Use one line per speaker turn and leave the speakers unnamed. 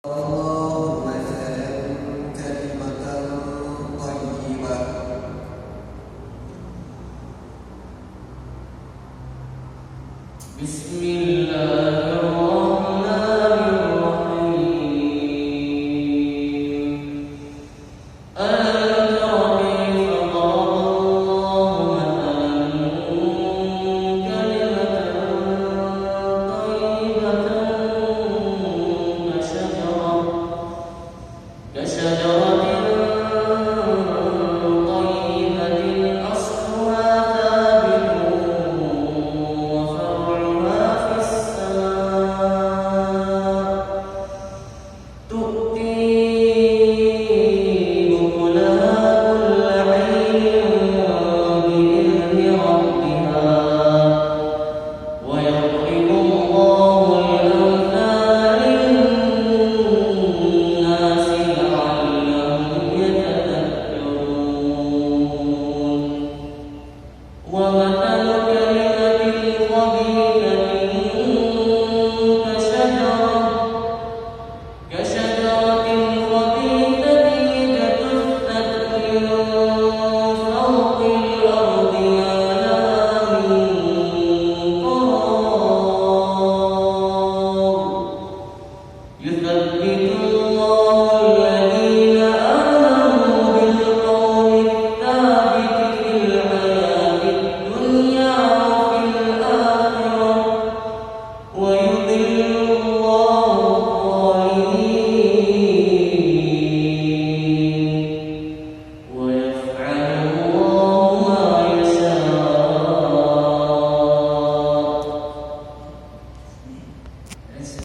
اللهم مثلا كلمة طيبة بسم الله الرحمن الرحيم ألم تر كيف ضرب الله مثلا كلمة طيبة كشجرة طيبة أصلها ثابت وفرعها في السماء تؤتي أكلها كل حين بإذن ربها ويضرب الله الأمثال للناس لعلهم يتذكرون ومثل كلمة خبيثة كشجرة خبيثة اجتثت من فوق الأرض ما لها من قرار